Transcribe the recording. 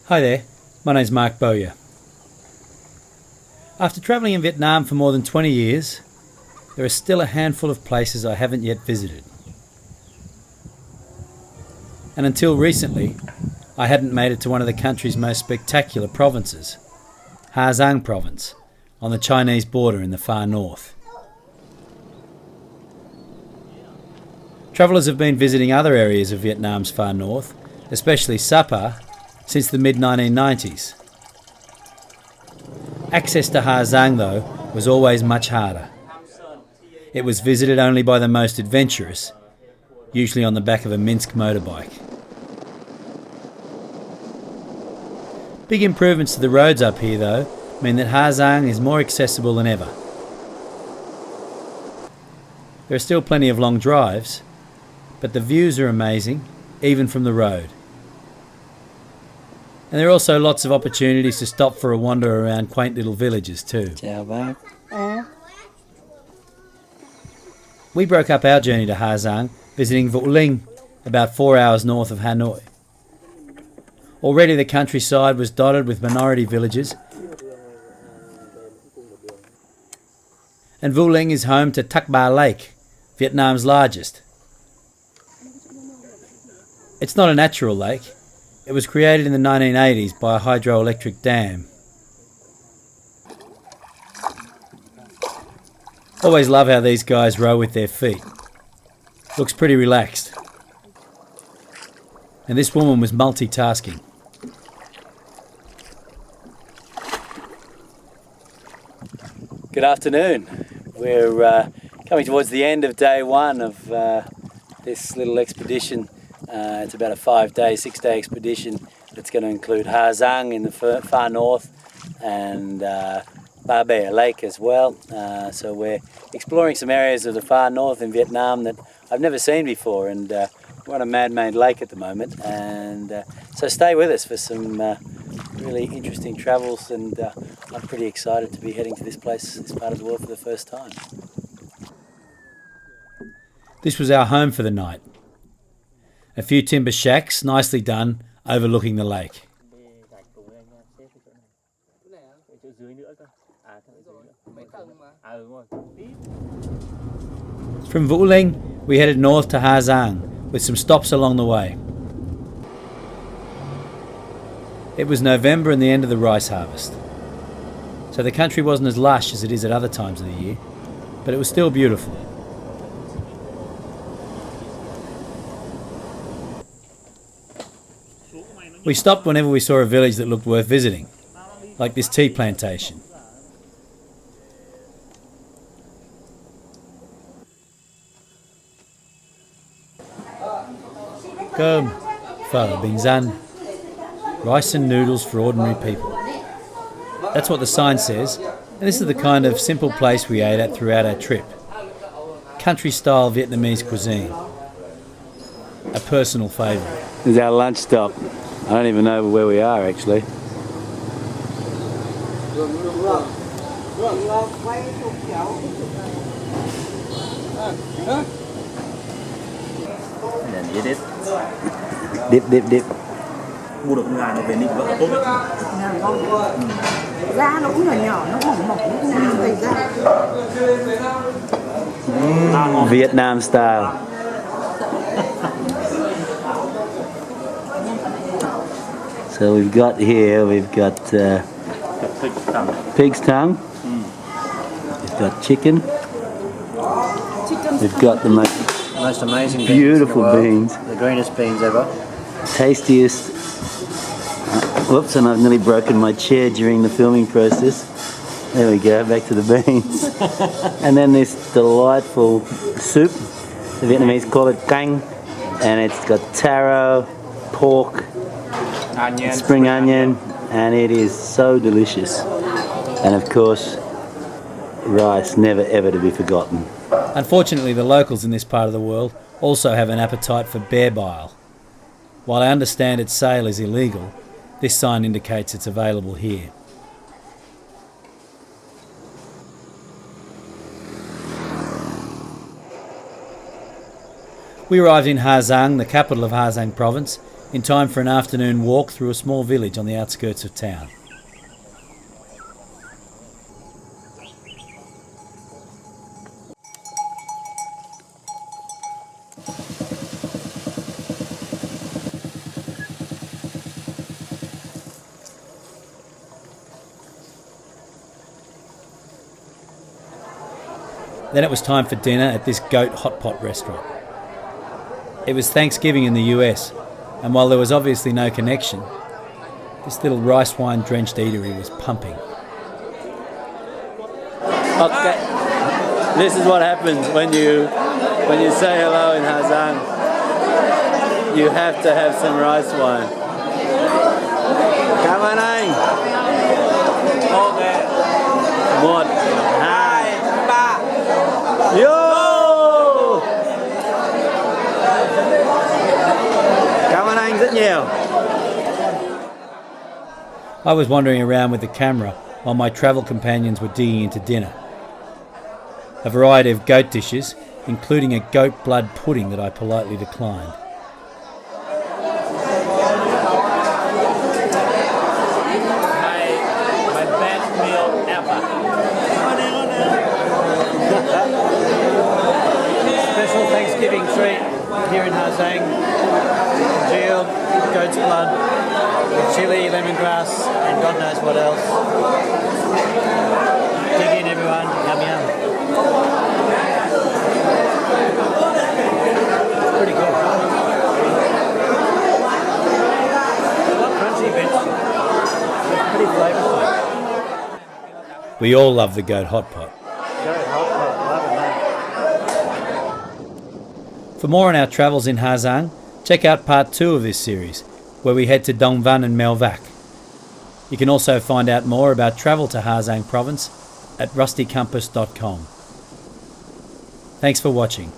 Hi there, my name's Mark Bowyer. After travelling in Vietnam for more than 20 years, there are still a handful of places I haven't yet visited. And until recently, I hadn't made it to one of the country's most spectacular provinces, Ha Giang province, on the Chinese border in the far north. Travellers have been visiting other areas of Vietnam's far north, especially Sapa, since the mid-1990s. Access to Ha Giang, though, was always much harder. It was visited only by the most adventurous, usually on the back of a Minsk motorbike. Big improvements to the roads up here, though, mean that Ha Giang is more accessible than ever. There are still plenty of long drives, but the views are amazing, even from the road. And there are also lots of opportunities to stop for a wander around quaint little villages too. Chào bác. We broke up our journey to Ha Giang visiting Vo Linh, about 4 hours north of Hanoi. Already the countryside was dotted with minority villages, and Vo Linh is home to Thac Lake, Vietnam's largest. It's not a natural lake. It was created in the 1980s by a hydroelectric dam. Always love how these guys row with their feet. Looks pretty relaxed. And this woman was multitasking. Good afternoon. We're coming towards the end of day one of this little expedition. It's about a 5-day, 6-day expedition that's going to include Ha Giang in the far north and Ba Bè Lake as well. So we're exploring some areas of the far north in Vietnam that I've never seen before, and we're on a man-made lake at the moment. And so stay with us for some really interesting travels, and I'm pretty excited to be heading to this place, this part of the world, for the first time. This was our home for the night. A few timber shacks, nicely done, overlooking the lake. From Vo Linh, we headed north to Ha Giang, with some stops along the way. It was November and the end of the rice harvest, so the country wasn't as lush as it is at other times of the year, but it was still beautiful. We stopped whenever we saw a village that looked worth visiting, like this tea plantation. Cơm, phở bình dân, rice and noodles for ordinary people. That's what the sign says, and this is the kind of simple place we ate at throughout our trip. Country-style Vietnamese cuisine. A personal favourite. This is our lunch stop. I don't even know where we are actually. Dip. Mua được con gà này về ninh vợ tốt đấy. Gà ngon quá. Da nó cũng nhỏ nhỏ, nó mỏng mỏng, nó không như gầy da. Vietnam style. So we've got pig's tongue. We've got chicken. We've got the Most amazing beautiful beans. The greenest beans ever. Tastiest. Whoops, and I've nearly broken my chair during the filming process. There we go, back to the beans. And then this delightful soup. The Vietnamese call it canh, and it's got taro, pork, spring onion, and it is so delicious. And of course, rice, never ever to be forgotten. Unfortunately, the locals in this part of the world also have an appetite for bear bile. While I understand its sale is illegal, this sign indicates it's available here. We arrived in Ha Giang, the capital of Ha Giang province, in time for an afternoon walk through a small village on the outskirts of town. Then it was time for dinner at this goat hot pot restaurant. It was Thanksgiving in the US, and while there was obviously no connection, this little rice wine drenched eatery was pumping. Okay, this is what happens when you say hello in Ha Giang. You have to have some rice wine. Cảm ơn anh. Ok. Một, hai, ba. Yo! Cảm ơn anh rất nhiều. I was wandering around with the camera while my travel companions were digging into dinner. A variety of goat dishes, including a goat blood pudding that I politely declined. My best meal ever. Special Thanksgiving treat here in Ha Giang. Congealed goat's blood with chili, lemongrass, and God knows what else. Dig in, everyone. Yum yum. It's pretty good. Not crunchy bits. It's pretty flavorful. We all love the goat hot pot. Goat hot pot, loving that. For more on our travels in Ha Giang, check out part 2 of this series, where we head to Dong Van and Mel Vac. You can also find out more about travel to Ha Giang province at rustycompass.com. Thanks for watching.